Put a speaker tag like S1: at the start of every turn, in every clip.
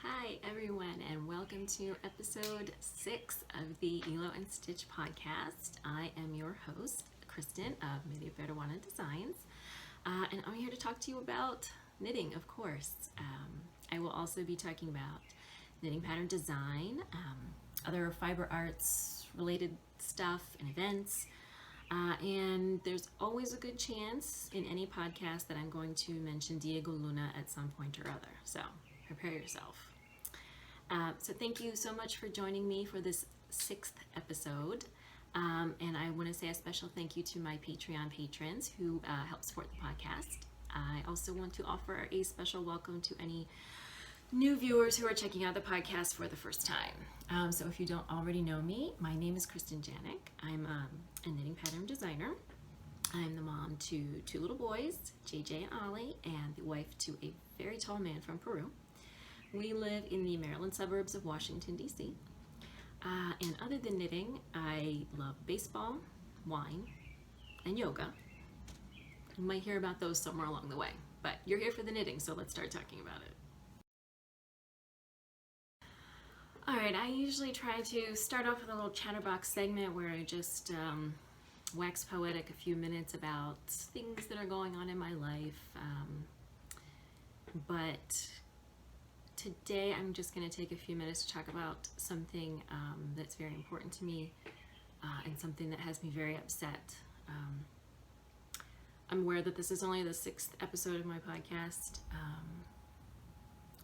S1: Hi everyone, and welcome to episode 6 of the Hilo Stitch podcast. I am your host, Kristen of MediaPeruana Designs, and I'm here to talk to you about knitting, of course. I will also be talking about knitting pattern design, other fiber arts related stuff and events, and there's always a good chance in any podcast that I'm going to mention Diego Luna at some point or other, so prepare yourself. So thank you so much for joining me for this 6th episode. And I want to say a special thank you to my Patreon patrons who help support the podcast. I also want to offer a special welcome to any new viewers who are checking out the podcast for the first time. So if you don't already know me, my name is Kristen Jancuk. I'm a knitting pattern designer. I'm the mom to 2 little boys, JJ and Ollie, and the wife to a very tall man from Peru. We live in the Maryland suburbs of Washington, D.C. And other than knitting, I love baseball, wine, and yoga. You might hear about those somewhere along the way, but you're here for the knitting, so let's start talking about it. All right, I usually try to start off with a little chatterbox segment where I just wax poetic a few minutes about things that are going on in my life, but today I'm just going to take a few minutes to talk about something that's very important to me and something that has me very upset. I'm aware that this is only the 6th episode of my podcast,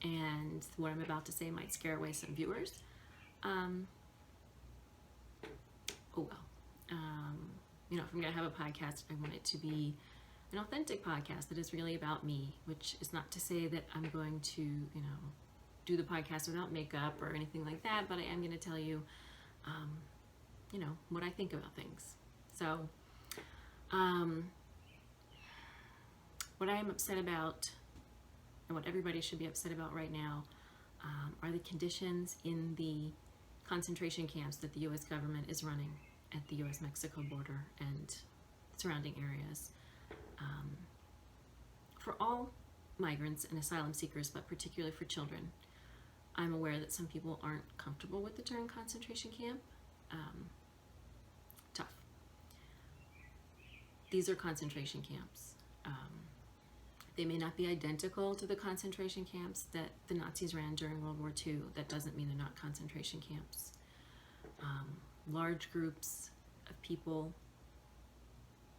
S1: and what I'm about to say might scare away some viewers. You know, if I'm going to have a podcast, I want it to be an authentic podcast that is really about me, which is not to say that I'm going to, do the podcast without makeup or anything like that, but I am going to tell you, what I think about things. So, what I am upset about, and what everybody should be upset about right now, are the conditions in the concentration camps that the U.S. government is running at the U.S.-Mexico border and surrounding areas. For all migrants and asylum seekers, but particularly for children. I'm aware that some people aren't comfortable with the term concentration camp. Tough. These are concentration camps. They may not be identical to the concentration camps that the Nazis ran during World War II. That doesn't mean they're not concentration camps. Large groups of people,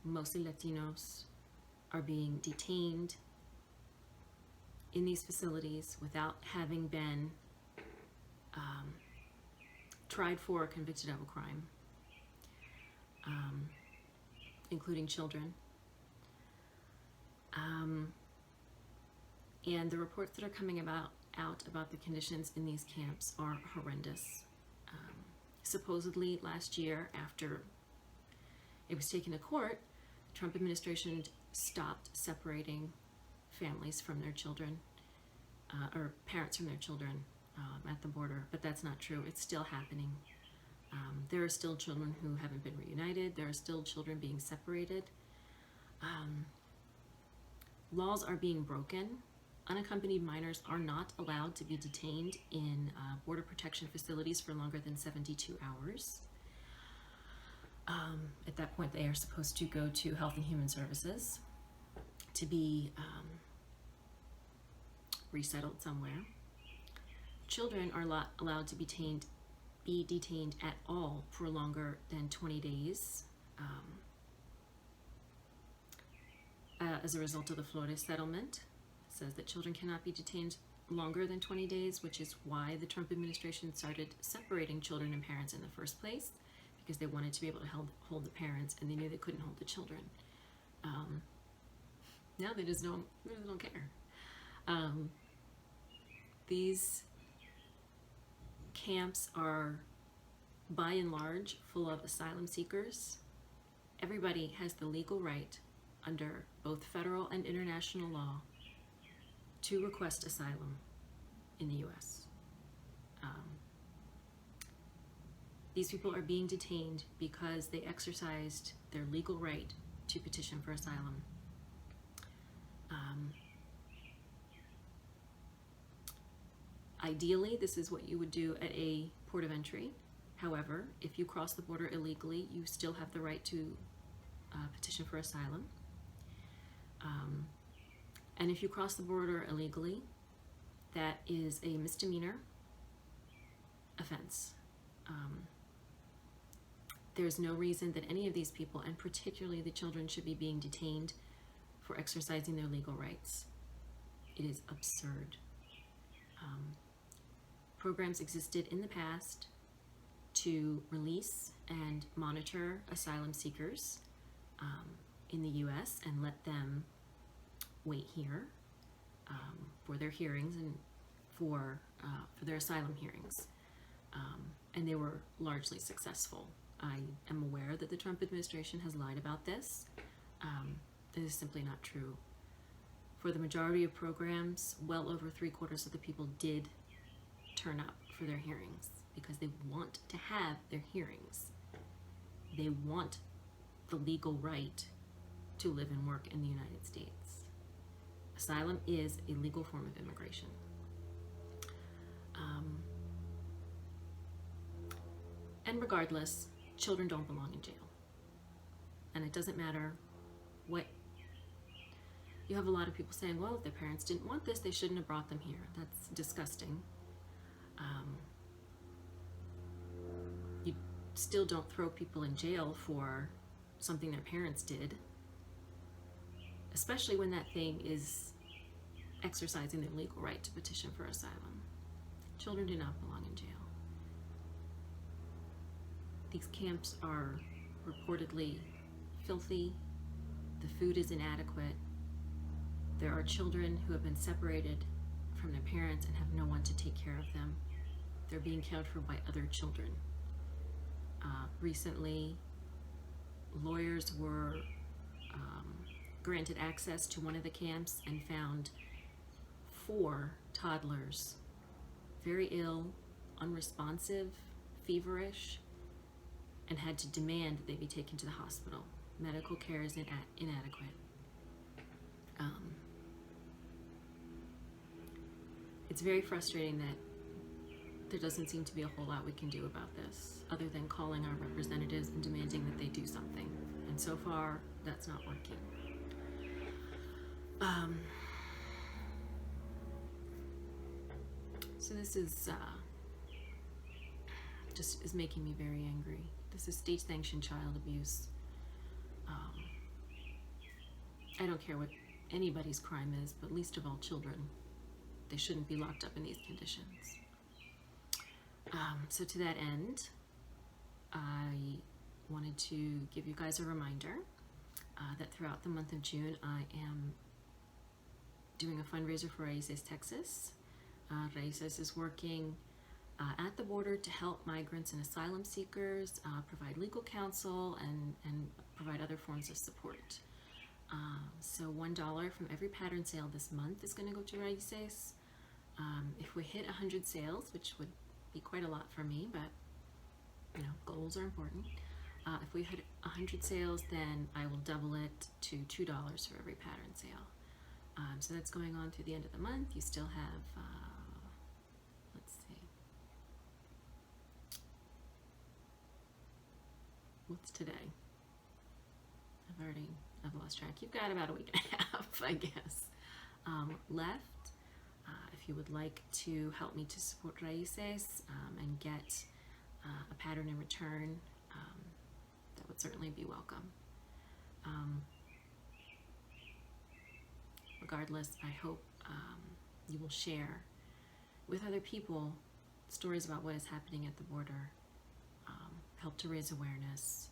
S1: mostly Latinos, are being detained in these facilities without having been tried for or convicted of a crime, including children. And the reports that are coming out about the conditions in these camps are horrendous. Supposedly last year, after it was taken to court, the Trump administration stopped separating families from their children, or parents from their children at the border, but that's not true. It's still happening. There are still children who haven't been reunited. There are still children being separated. Laws are being broken. Unaccompanied minors are not allowed to be detained in border protection facilities for longer than 72 hours. At that point, they are supposed to go to Health and Human Services to be resettled somewhere. Children are not allowed to be detained at all for longer than 20 days as a result of the Flores settlement. It says that children cannot be detained longer than 20 days, which is why the Trump administration started separating children and parents in the first place, because they wanted to be able to hold the parents, and they knew they couldn't hold the children. Now they just don't care. These camps are, by and large, full of asylum seekers. Everybody has the legal right, under both federal and international law, to request asylum in the U.S. These people are being detained because they exercised their legal right to petition for asylum. Ideally, this is what you would do at a port of entry. However, if you cross the border illegally, you still have the right to petition for asylum. And if you cross the border illegally, that is a misdemeanor offense. There's no reason that any of these people, and particularly the children, should be being detained for exercising their legal rights. It is absurd. Programs existed in the past to release and monitor asylum seekers in the U.S. and let them wait here for their hearings and for their asylum hearings. And they were largely successful. I am aware that the Trump administration has lied about this. It is simply not true. For the majority of programs, well over 3/4 of the people did turn up for their hearings because they want to have their hearings. They want the legal right to live and work in the United States. Asylum is a legal form of immigration. And regardless, children don't belong in jail. And it doesn't matter what. You have a lot of people saying, well, if their parents didn't want this, they shouldn't have brought them here. That's disgusting. You still don't throw people in jail for something their parents did, especially when that thing is exercising their legal right to petition for asylum. Children do not belong in jail. These camps are reportedly filthy. The food is inadequate. There are children who have been separated from their parents and have no one to take care of them. They're being cared for by other children. Recently, lawyers were granted access to one of the camps and found 4 toddlers, very ill, unresponsive, feverish, and had to demand that they be taken to the hospital. Medical care is inadequate. It's very frustrating that there doesn't seem to be a whole lot we can do about this, other than calling our representatives and demanding that they do something. And so far, that's not working. So this is just is making me very angry. This is state-sanctioned child abuse. I don't care what anybody's crime is, but least of all children. They shouldn't be locked up in these conditions. So to that end, I wanted to give you guys a reminder that throughout the month of June, I am doing a fundraiser for Raíces Texas. Raíces is working at the border to help migrants and asylum seekers, provide legal counsel, and provide other forms of support. So $1 from every pattern sale this month is going to go to Raíces. If we hit 100 sales, which would be quite a lot for me, but you know, goals are important. If we hit 100 sales, then I will double it to $2 for every pattern sale. So that's going on through the end of the month. You still have, let's see, what's today? I've lost track. You've got about a week and a half, I guess, left. If you would like to help me to support Raíces and get a pattern in return, that would certainly be welcome. Regardless, I hope you will share with other people stories about what is happening at the border, help to raise awareness,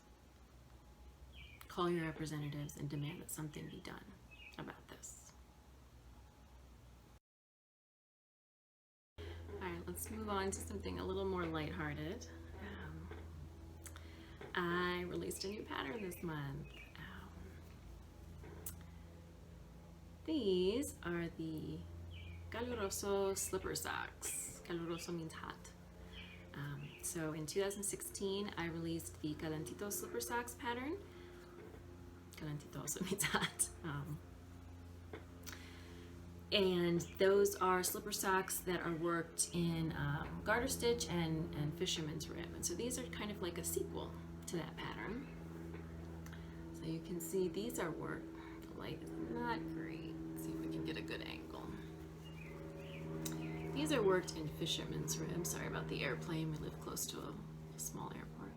S1: call your representatives and demand that something be done about this. All right, let's move on to something a little more lighthearted. I released a new pattern this month. These are the Caluroso slipper socks. Caluroso means hot. So in 2016, I released the Calentito slipper socks pattern. Calentito also means hot. And those are slipper socks that are worked in garter stitch and fisherman's rib. And so these are kind of like a sequel to that pattern. So you can see these are worked, the light is not great. Let's see if we can get a good angle. These are worked in fisherman's rib. Sorry about the airplane, we live close to a small airport.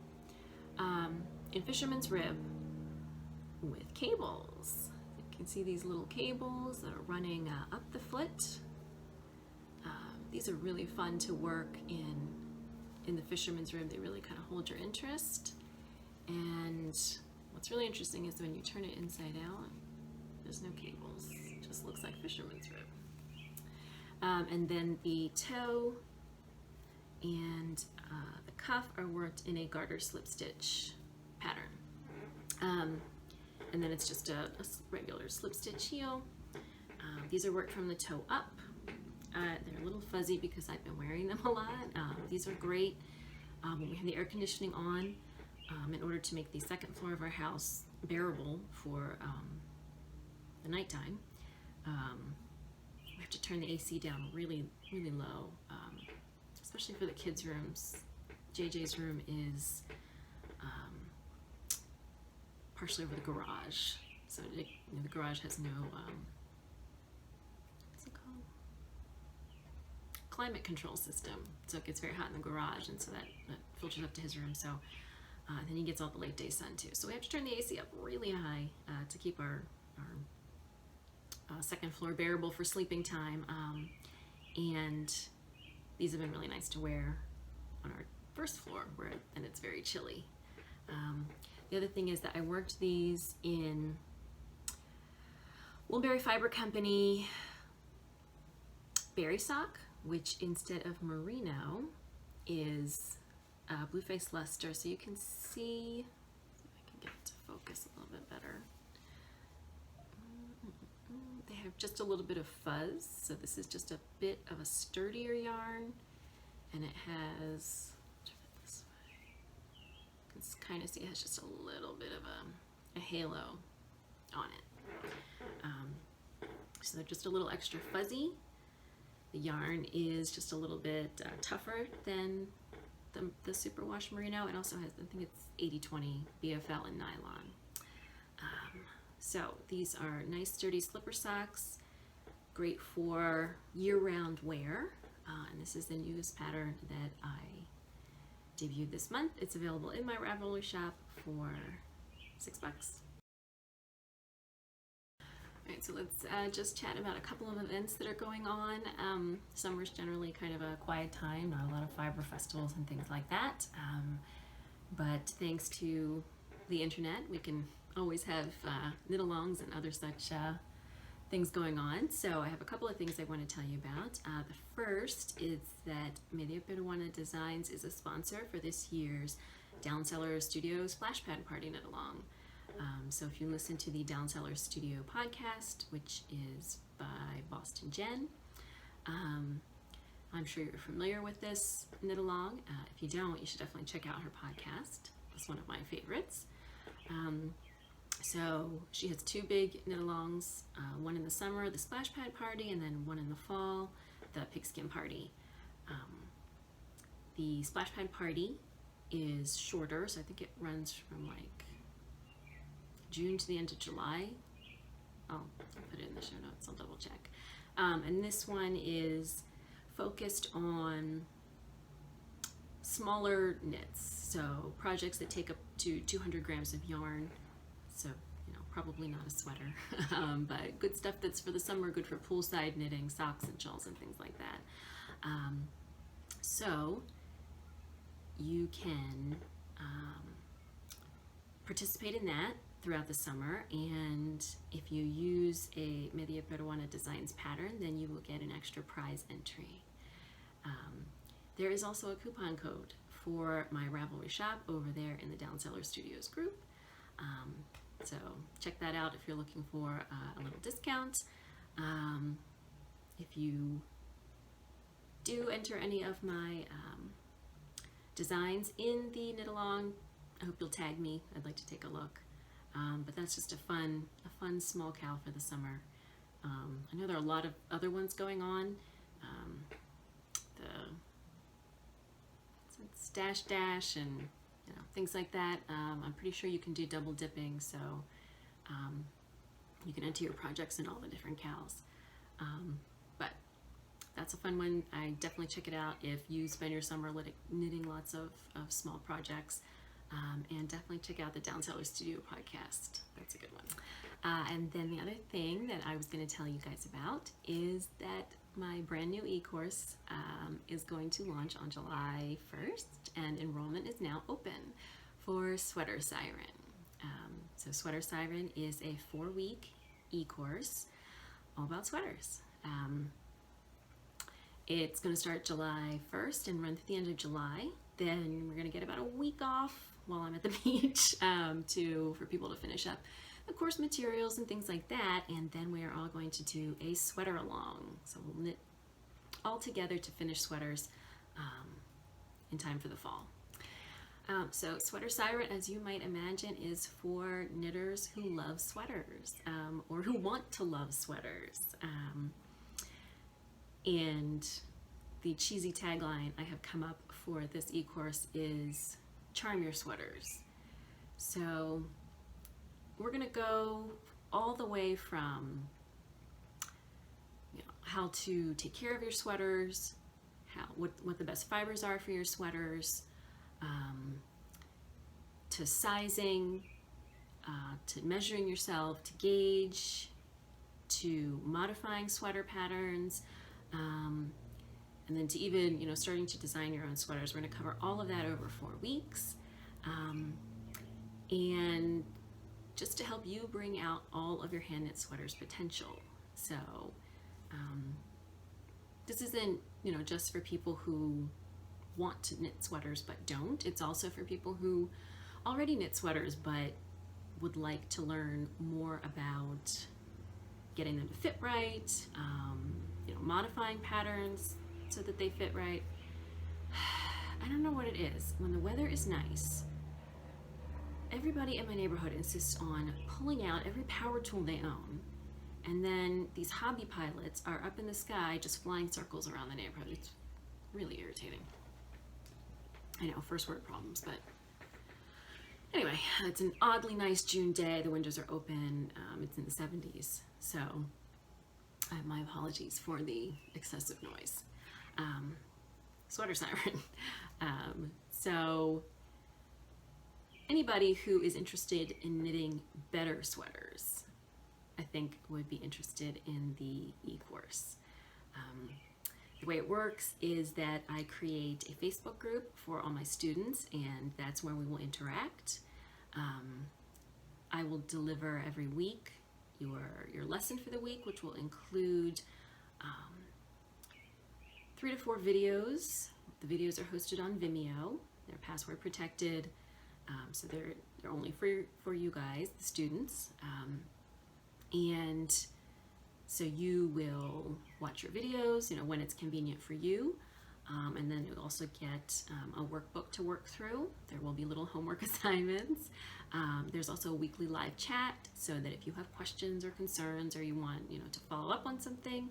S1: In fisherman's rib with cables. You can see these little cables that are running up the foot. These are really fun to work in the fisherman's rib. They really kind of hold your interest. And what's really interesting is when you turn it inside out, there's no cables. It just looks like fisherman's rib. And then the toe and the cuff are worked in a garter slip stitch pattern. And then it's just a regular slip stitch heel. These are worked from the toe up. They're a little fuzzy because I've been wearing them a lot. These are great when we have the air conditioning on, in order to make the second floor of our house bearable for the nighttime. We have to turn the AC down really, really low, especially for the kids' rooms. JJ's room is partially over the garage, so the garage has no what's it called? Climate control system, so it gets very hot in the garage, and so that filters up to his room. So then he gets all the late day sun too. So we have to turn the AC up really high to keep our second floor bearable for sleeping time. And these have been really nice to wear on our first floor and it's very chilly. The other thing is that I worked these in Woolberry Fiber Company berry sock, which instead of merino is blue face luster. So you can see, if I can get it to focus a little bit better. They have just a little bit of fuzz, so this is just a bit of a sturdier yarn, and it has, turn it this way, you can kind of see it has just a little bit of a halo on it. So they're just a little extra fuzzy. The yarn is just a little bit tougher than the superwash merino. It also has, I think it's 80/20 BFL and nylon. So these are nice sturdy slipper socks, great for year-round wear. And this is the newest pattern that I debuted this month. It's available in my Ravelry shop for $6. All right, so let's just chat about a couple of events that are going on. Summer's generally kind of a quiet time, not a lot of fiber festivals and things like that. But thanks to the internet, we can always have knit-alongs and other such things going on. So I have a couple of things I want to tell you about. The first is that MediaPeruana Designs is a sponsor for this year's Downseller Studio Splashpad Party Knit-along. So if you listen to the Downseller Studio podcast, which is by Boston Jen, I'm sure you're familiar with this knit-along. If you don't, you should definitely check out her podcast. It's one of my favorites. So she has two big knit-alongs, one in the summer, the Splash Pad Party, and then one in the fall, the Pigskin Party. The Splash Pad Party is shorter, so I think it runs from like June to the end of July. I'll put it in the show notes, I'll double check. And this one is focused on smaller knits, so projects that take up to 200 grams of yarn. So, probably not a sweater, but good stuff that's for the summer, good for poolside knitting, socks and shawls and things like that. So you can participate in that throughout the summer, and if you use a MediaPeruana Designs pattern, then you will get an extra prize entry. There is also a coupon code for my Ravelry shop over there in the Downseller Studios group. So check that out if you're looking for a little discount. If you do enter any of my designs in the knit-along, I hope you'll tag me. I'd like to take a look. But that's just a fun small cow for the summer. I know there are a lot of other ones going on. The Stash Dash and things like that. I'm pretty sure you can do double dipping, so you can enter your projects in all the different cals. But that's a fun one. I definitely check it out if you spend your summer knitting lots of small projects. And definitely check out the Downseller Studio podcast. That's a good one. And then the other thing that I was going to tell you guys about is that my brand new e-course is going to launch on July 1st, and enrollment is now open for Sweater Siren. So Sweater Siren is a 4-week e-course all about sweaters. It's going to start July 1st and run through the end of July. Then we're going to get about a week off while I'm at the beach for people to finish up the course materials and things like that. And then we are all going to do a sweater along. So we'll knit all together to finish sweaters in time for the fall. So Sweater Siren, as you might imagine, is for knitters who love sweaters or who want to love sweaters. And the cheesy tagline I have come up for this e-course is charm your sweaters. So we're going to go all the way from how to take care of your sweaters, what the best fibers are for your sweaters, to sizing, to measuring yourself, to gauge, to modifying sweater patterns, and then to even, starting to design your own sweaters. We're going to cover all of that over 4 weeks. And just to help you bring out all of your hand knit sweaters potential. So this isn't, just for people who want to knit sweaters but don't. It's also for people who already knit sweaters but would like to learn more about getting them to fit right, modifying patterns so that they fit right. I don't know what it is. When the weather is nice, everybody in my neighborhood insists on pulling out every power tool they own, and then these hobby pilots are up in the sky just flying circles around the neighborhood. It's really irritating. I know, first word problems, but anyway, it's an oddly nice June day. The windows are open. It's in the 70s, so my apologies for the excessive noise. Sweater Siren. So anybody who is interested in knitting better sweaters, I think would be interested in the e-course. The way it works is that I create a Facebook group for all my students, and that's where we will interact. I will deliver every week your lesson for the week, which will include 3 to 4 videos. The videos are hosted on Vimeo. They're password protected, so they're only for you guys, the students. And so you will watch your videos, when it's convenient for you. And then you'll also get a workbook to work through. There will be little homework assignments. There's also a weekly live chat, so that if you have questions or concerns, or you want to follow up on something,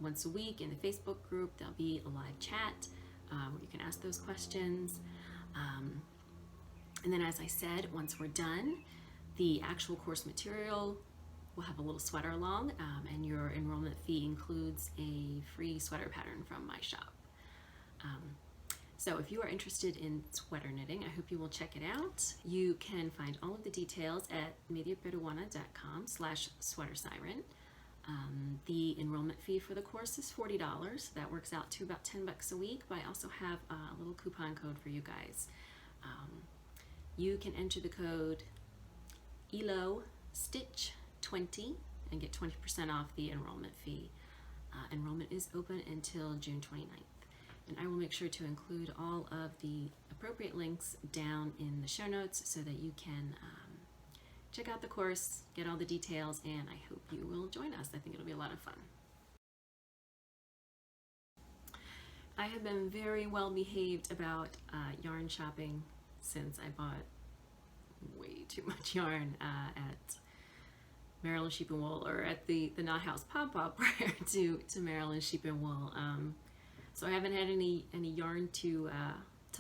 S1: once a week in the Facebook group there'll be a live chat where you can ask those questions. And then, as I said, once we're done, the actual course material will have a little sweater along, and your enrollment fee includes a free sweater pattern from my shop. So if you are interested in sweater knitting, I hope you will check it out. You can find all of the details at MediaPeruana.com/sweatersiren. The enrollment fee for the course is $40. That works out to about $10 a week, but I also have a little coupon code for you guys. You can enter the code Hilo Stitch 20 and get 20% off the enrollment fee. Enrollment is open until June 29th. And I will make sure to include all of the appropriate links down in the show notes so that you can check out the course, get all the details, and I hope you will join us. I think it'll be a lot of fun. I have been very well behaved about yarn shopping since I bought way too much yarn at Maryland Sheep and Wool, or at the Knot House pop-up prior to Maryland Sheep and Wool. So I haven't had any yarn to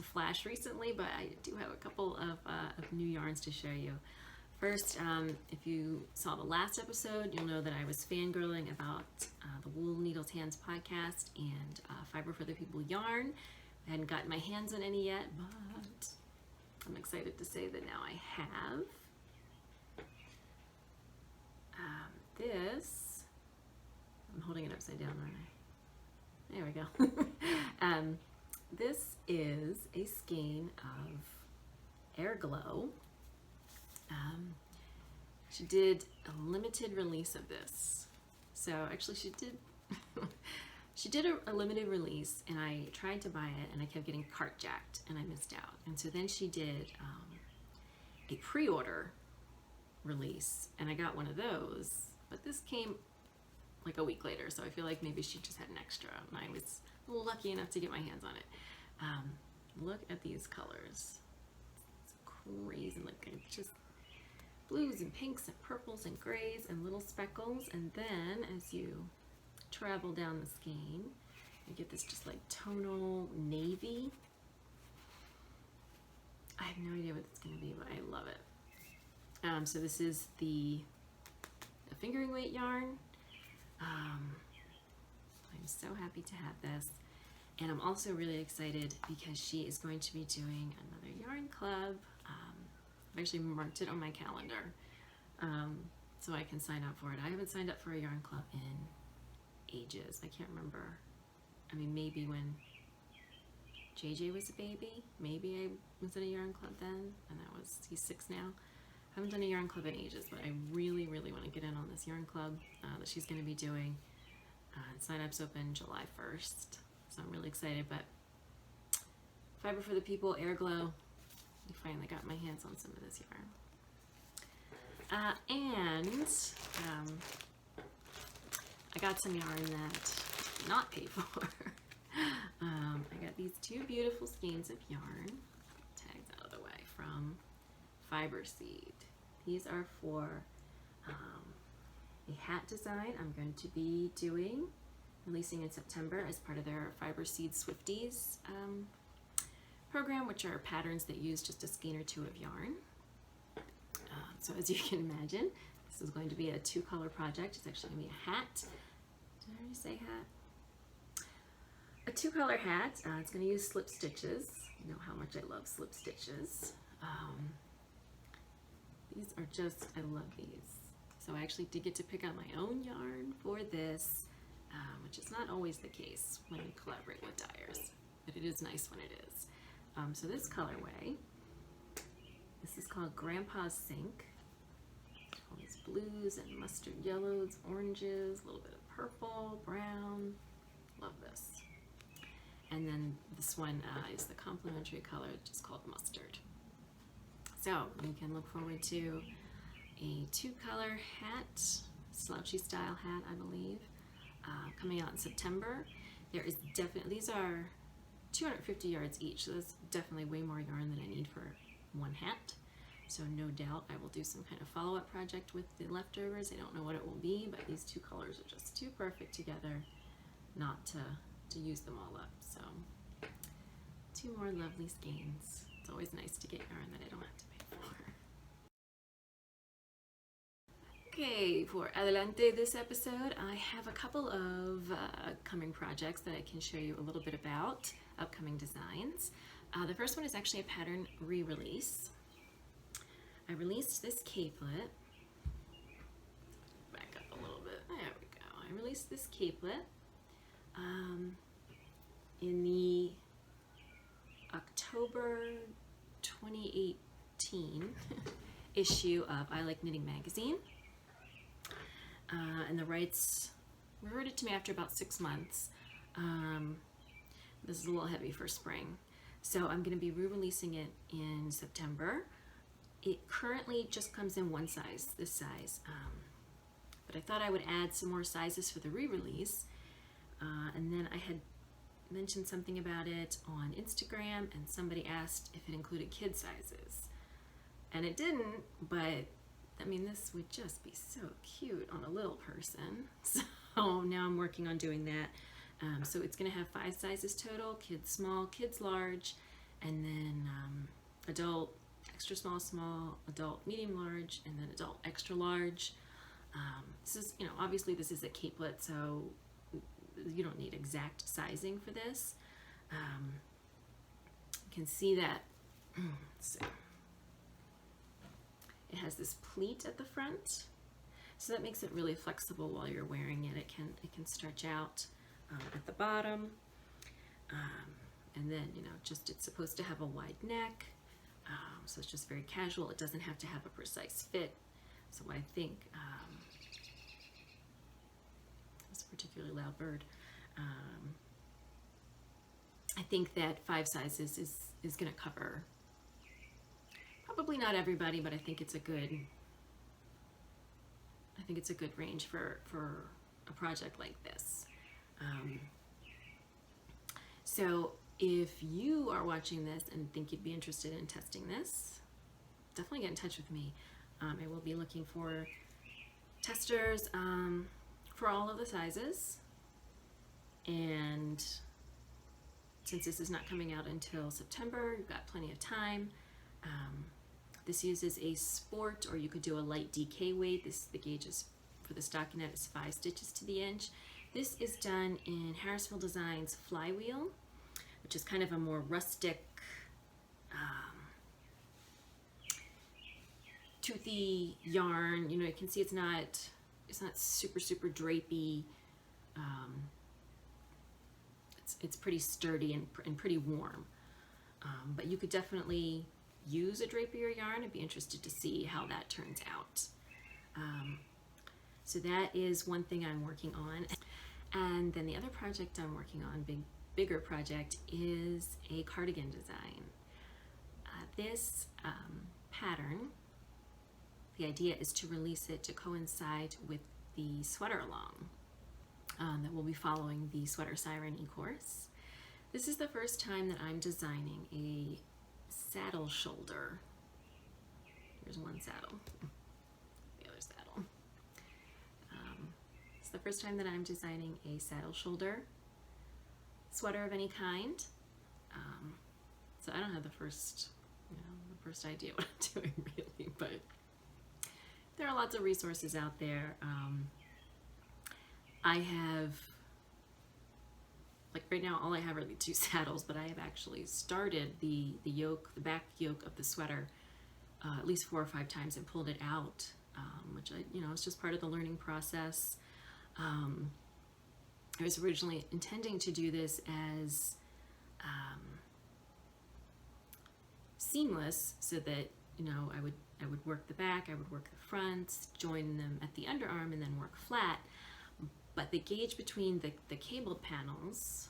S1: flash recently, but I do have a couple of new yarns to show you. First, if you saw the last episode, you'll know that I was fangirling about the Wool Needles Hands podcast and Fiber for the People yarn. I hadn't gotten my hands on any yet, but I'm excited to say that now I have. This, I'm holding it upside down, aren't I? There we go. This is a skein of Air Glow. She did a limited release of this. So actually she did she did a limited release, and I tried to buy it and I kept getting cart jacked and I missed out. And so then she did a pre-order release, and I got one of those, but this came like a week later, so I feel like maybe she just had an extra and I was lucky enough to get my hands on it. Look at these colors. It's crazy. Look, it's just blues and pinks and purples and grays and little speckles, and then as you travel down the skein, you get this just like tonal navy. I have no idea what it's going to be, but I love it. So this is the fingering weight yarn. I'm so happy to have this, and I'm also really excited because she is going to be doing another yarn club. I've actually marked it on my calendar so I can sign up for it. I haven't signed up for a yarn club in ages. I can't remember. I mean, maybe when JJ was a baby, maybe I was in a yarn club then, and he's 6 now. I haven't done a yarn club in ages, but I really, really want to get in on this yarn club that she's going to be doing. Sign-ups open July 1st, so I'm really excited. But Fiber for the People, Air Glow, I finally got my hands on some of this yarn. And I got some yarn that I did not pay for. I got these 2 beautiful skeins of yarn, tags out of the way, from Fiber Seed. These are for a hat design I'm going to be releasing in September as part of their Fiber Seed Swifties program, which are patterns that use just a skein or 2 of yarn. So as you can imagine, this is going to be a 2-color project. It's actually going to be a hat. Did I already say hat? A 2-color hat. It's going to use slip stitches. You know how much I love slip stitches. These are just, I love these. So I actually did get to pick out my own yarn for this, which is not always the case when you collaborate with dyers, but it is nice when it is. So this colorway, this is called Grandpa's Sink. All these blues and mustard yellows, oranges, a little bit of purple, brown. Love this. And then this one is the complementary color, just called mustard. So you can look forward to a 2-color hat, slouchy style hat, I believe, coming out in September. There is definitely, these are 250 yards each, so that's definitely way more yarn than I need for one hat. So no doubt I will do some kind of follow-up project with the leftovers. I don't know what it will be, but these 2 colors are just too perfect together not to use them all up. So 2 more lovely skeins. It's always nice to get yarn that I don't have to pay for. Okay, for Adelante this episode, I have a couple of coming projects that I can show you a little bit about, upcoming designs. The first one is actually a pattern re-release. I released this capelet. Back up a little bit. There we go. I released this capelet in the October 2018 issue of I Like Knitting magazine. And the rights reverted to me after about 6 months. This is a little heavy for spring. So I'm going to be re-releasing it in September. It currently just comes in one size, this size. But I thought I would add some more sizes for the re-release. And then I had mentioned something about it on Instagram, and somebody asked if it included kid sizes. And it didn't, but I mean, this would just be so cute on a little person. So now I'm working on doing that. So it's going to have 5 sizes total: kids small, kids large, and then adult extra small, small, adult medium large, and then adult extra large. This is, obviously this is a capelet, so you don't need exact sizing for this. You can see that so it has this pleat at the front, so that makes it really flexible while you're wearing it. It can stretch out at the bottom, and then just it's supposed to have a wide neck, so it's just very casual. It doesn't have to have a precise fit. So I think it's a particularly loud bird. I think that 5 sizes is going to cover probably not everybody, but I think it's a good range for a project like this. So if you are watching this and think you'd be interested in testing this, definitely get in touch with me. I will be looking for testers for all of the sizes, and since this is not coming out until September, you've got plenty of time. This uses a sport, or you could do a light DK weight. The gauge is for the stockinette is 5 stitches to the inch. This is done in Harrisville Designs Flywheel, which is kind of a more rustic, toothy yarn. You can see it's not super drapey. It's pretty sturdy and pretty warm. But you could definitely use a drapier yarn. I'd be interested to see how that turns out. So that is one thing I'm working on. And then the other project I'm working on, bigger project, is a cardigan design. This pattern, the idea is to release it to coincide with the sweater along that will be following the Sweater Siren e-course. This is the first time that I'm designing a saddle shoulder. Here's one saddle, the other saddle. It's the first time that I'm designing a saddle shoulder sweater of any kind. So I don't have the first idea what I'm doing really, but there are lots of resources out there. I have, like right now, all I have are the 2 saddles, but I have actually started the back yoke of the sweater at least 4 or 5 times and pulled it out, which it's just part of the learning process. I was originally intending to do this as seamless, so that I would work the back, I would work the fronts, join them at the underarm, and then work flat. But the gauge between the cabled panels,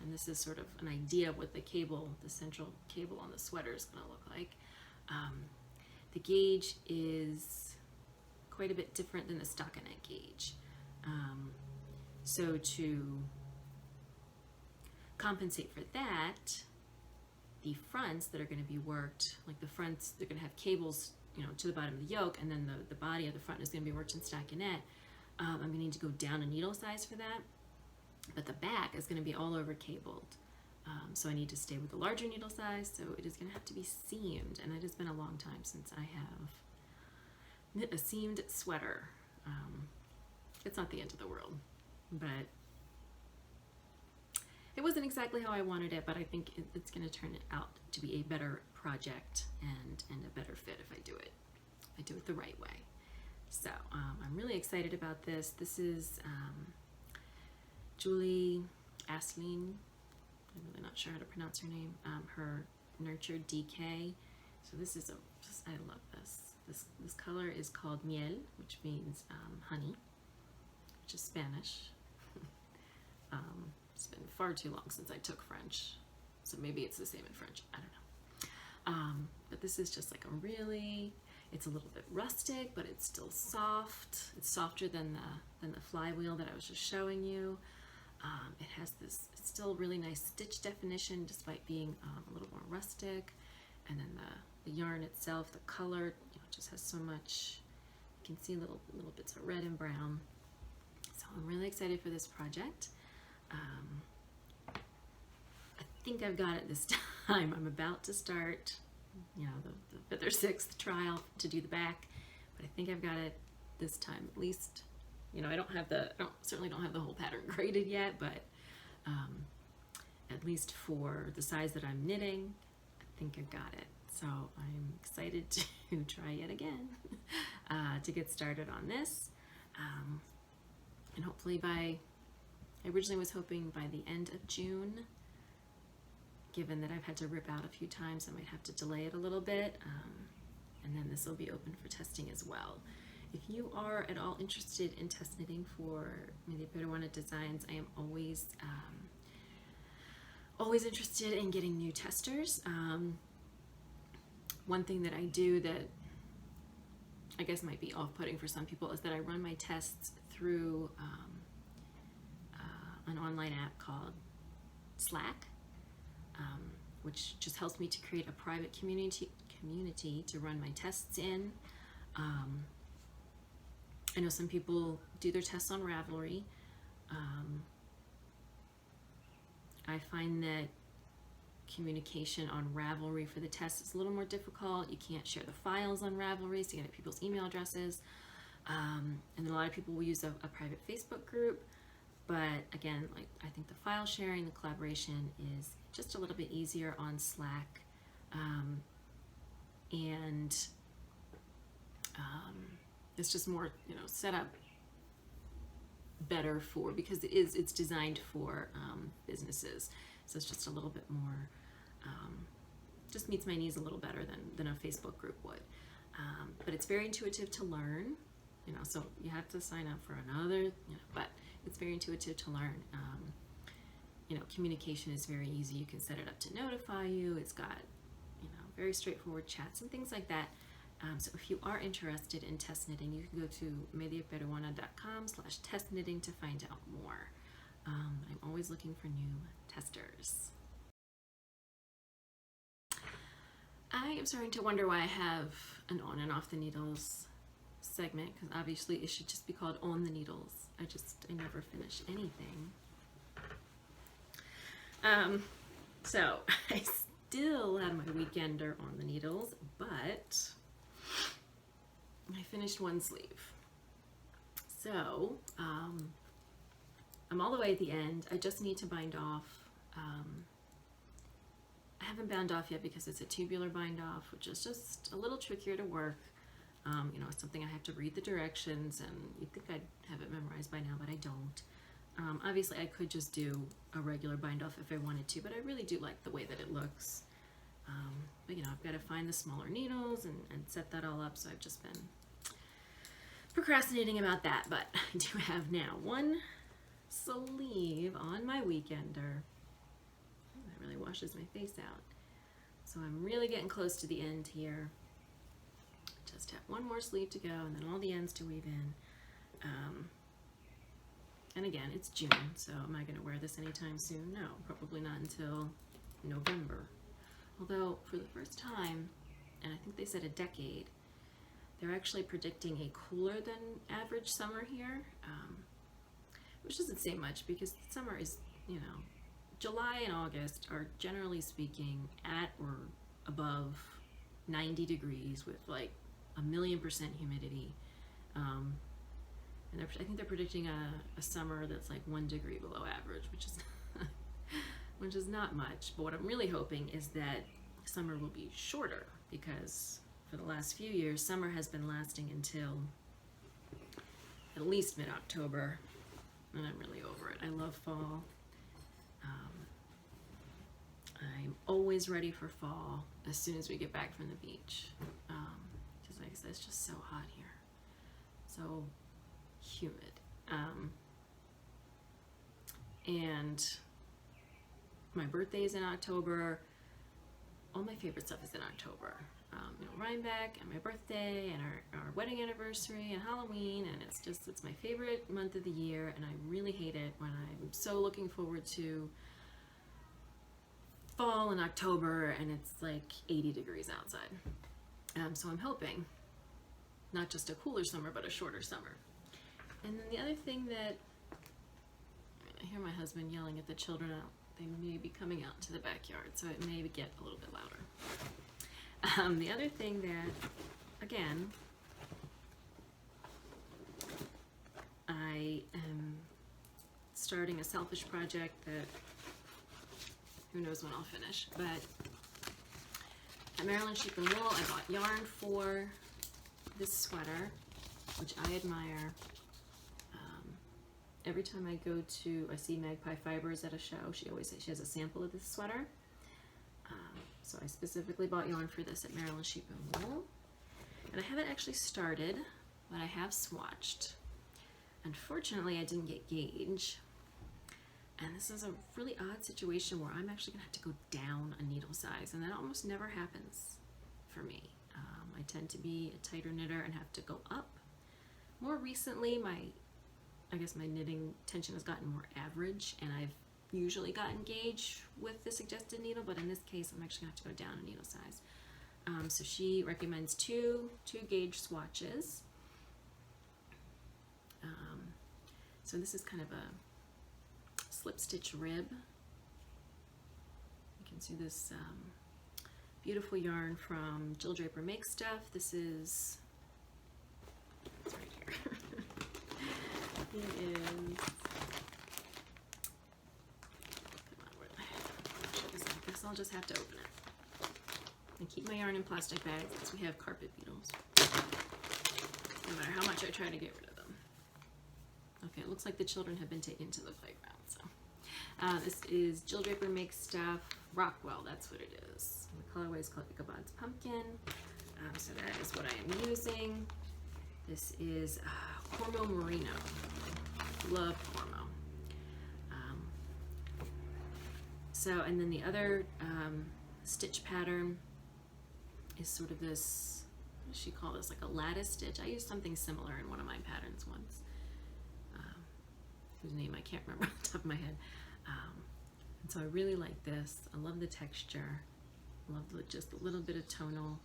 S1: and this is sort of an idea of what the central cable on the sweater is going to look like. The gauge is quite a bit different than the stockinette gauge. So to compensate for that, the fronts that are going to be worked, like the fronts, they're going to have cables, to the bottom of the yoke, and then the body of the front is going to be worked in stockinette. I'm going to need to go down a needle size for that, but the back is going to be all over cabled. So I need to stay with the larger needle size, so it is going to have to be seamed, and it has been a long time since I have knit a seamed sweater. It's not the end of the world, but it wasn't exactly how I wanted it, but I think it's going to turn it out to be a better project and a better fit if I do it the right way. So I'm really excited about this. This is Julie Asleen. I'm really not sure how to pronounce her name. Her Nurtured DK. So this is I love this. This color is called miel, which means honey, which is Spanish. It's been far too long since I took French, so maybe it's the same in French. I don't know. But this is just like it's a little bit rustic, but it's still soft. It's softer than the flywheel that I was just showing you. It has it's still really nice stitch definition despite being a little more rustic. And then the yarn itself, the color, it just has so much, you can see little bits of red and brown. So I'm really excited for this project. I think I've got it this time. I'm about to start, you know, the 5th or 6th trial to do the back, but I think I've got it this time at least. You know, I certainly don't have the whole pattern graded yet, but at least for the size that I'm knitting, I think I've got it. So I'm excited to try yet again to get started on this. And hopefully I originally was hoping by the end of June. Given that I've had to rip out a few times, I might have to delay it a little bit, and then this will be open for testing as well. If you are at all interested in test knitting for MediaPeruana designs, I am always interested in getting new testers. One thing that I do that I guess might be off-putting for some people is that I run my tests through an online app called Slack. Which just helps me to create a private community to run my tests in. I know some people do their tests on Ravelry. I find that communication on Ravelry for the test is a little more difficult. You can't share the files on Ravelry, so you get people's email addresses. And a lot of people will use a private Facebook group. But again, like, I think the file sharing, the collaboration is just a little bit easier on Slack, and it's just more, you know, set up better for, because it's designed for businesses, so it's just a little bit more, just meets my needs a little better than a Facebook group would. But it's very intuitive to learn, you know, so you have to sign up for another, you know, but it's very intuitive to learn. You know, communication is very easy. You can set it up to notify you. It's got, you know, very straightforward chats and things like that. So if you are interested in test knitting, you can go to MediaPeruana.com/test knitting to find out more. I'm always looking for new testers. I am starting to wonder why I have an on and off the needles segment, because obviously it should just be called On the Needles. I never finish anything. So I still have my weekender on the needles, but I finished one sleeve. So I'm all the way at the end. I just need to bind off. I haven't bound off yet because it's a tubular bind off, which is just a little trickier to work. You know, it's something I have to read the directions, and you'd think I'd have it memorized by now, but I don't. Obviously, I could just do a regular bind off if I wanted to, but I really do like the way that it looks. But you know, I've got to find the smaller needles and set that all up, so I've just been procrastinating about that. But I do have now one sleeve on my weekender. That really washes my face out. So I'm really getting close to the end here. Just have one more sleeve to go, and then all the ends to weave in. And again, it's June, so am I going to wear this anytime soon? No, probably not until November. Although, for the first time, and I think they said a decade, they're actually predicting a cooler than average summer here, which doesn't say much because summer is, you know, July and August are generally speaking at or above 90 degrees with like 1,000,000% humidity. And I think they're predicting a summer that's like 1 degree below average, which is not much. But what I'm really hoping is that summer will be shorter, because for the last few years, summer has been lasting until at least mid-October, and I'm really over it. I love fall. I'm always ready for fall as soon as we get back from the beach, because like I said, it's just so hot here, so humid, and my birthday is in October. All my favorite stuff is in October. You know, Rhinebeck and my birthday and our wedding anniversary and Halloween, and it's my favorite month of the year, and I really hate it when I'm so looking forward to fall in October and it's like 80 degrees outside. So I'm hoping not just a cooler summer, but a shorter summer. And then the other thing that, I hear my husband yelling at the children out. They may be coming out to the backyard, so it may get a little bit louder. The other thing that, again, I am starting a selfish project that who knows when I'll finish, but at Maryland Sheep and Wool, I bought yarn for this sweater, which I admire. Every time I see Magpie Fibers at a show, she always says she has a sample of this sweater. So I specifically bought yarn for this at Maryland Sheep and Wool. And I haven't actually started, but I have swatched. Unfortunately, I didn't get gauge. And this is a really odd situation where I'm actually gonna have to go down a needle size, and that almost never happens for me. I tend to be a tighter knitter and have to go up. More recently, I guess my knitting tension has gotten more average, and I've usually gotten gauge with the suggested needle, but in this case, I'm actually gonna have to go down a needle size. So she recommends two gauge swatches. So this is kind of a slip stitch rib. You can see this beautiful yarn from Jill Draper Makes Stuff. This is, it's right here. It is, come on, I guess I'll just have to open it. I keep my yarn in plastic bags because we have carpet beetles. No matter how much I try to get rid of them. Okay, it looks like the children have been taken to the playground. So this is Jill Draper Makes Stuff Rockwell. That's what it is. And the colorway is called Ichabod's Pumpkin. So that is what I am using. This is Cormo Merino. Love Cormo. So, and then the other stitch pattern is sort of this, what does she call this, like a lattice stitch? I used something similar in one of my patterns once, whose name I can't remember off the top of my head. And so I really like this. I love the texture. I love just a little bit of tonal.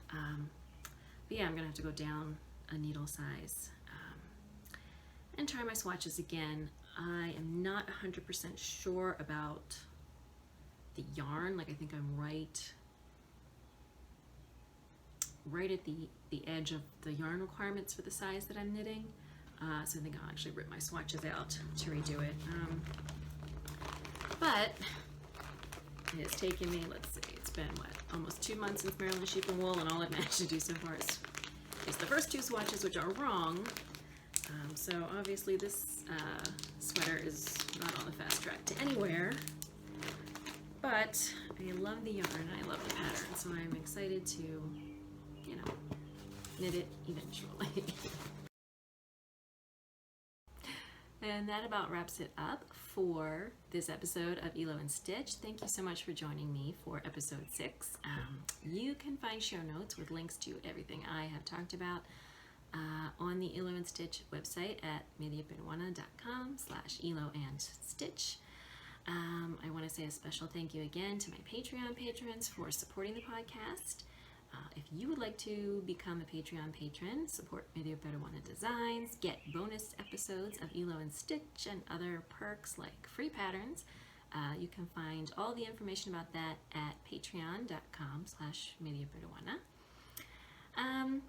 S1: But yeah, I'm gonna have to go down a needle size and try my swatches again. I am not 100% sure about the yarn. Like, I think I'm right at the edge of the yarn requirements for the size that I'm knitting. So I think I'll actually rip my swatches out to redo it. But it has taken me, let's see, it's been what, almost 2 months since Maryland Sheep and Wool, and all I've managed to do so far is the first 2 swatches, which are wrong. So obviously this sweater is not on the fast track to anywhere, but I love the yarn and I love the pattern, so I'm excited to, you know, knit it eventually. And that about wraps it up for this episode of Hilo and Stitch. Thank you so much for joining me for episode 6. You can find show notes with links to everything I have talked about on the Hilo and Stitch website at MediaPeruana.com/Hilo and Stitch. I want to say a special thank you again to my Patreon patrons for supporting the podcast. If you would like to become a Patreon patron, support MediaPeruana Designs, get bonus episodes of Hilo and Stitch and other perks like free patterns, you can find all the information about that at patreon.com/MediaPeruana.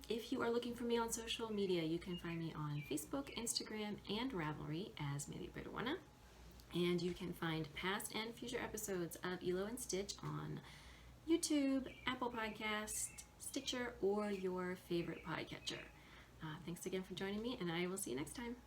S1: If you are looking for me on social media, you can find me on Facebook, Instagram, and Ravelry as MediaPeruana. And you can find past and future episodes of Hilo and Stitch on YouTube, Apple Podcasts, Stitcher, or your favorite podcatcher. Thanks again for joining me, and I will see you next time.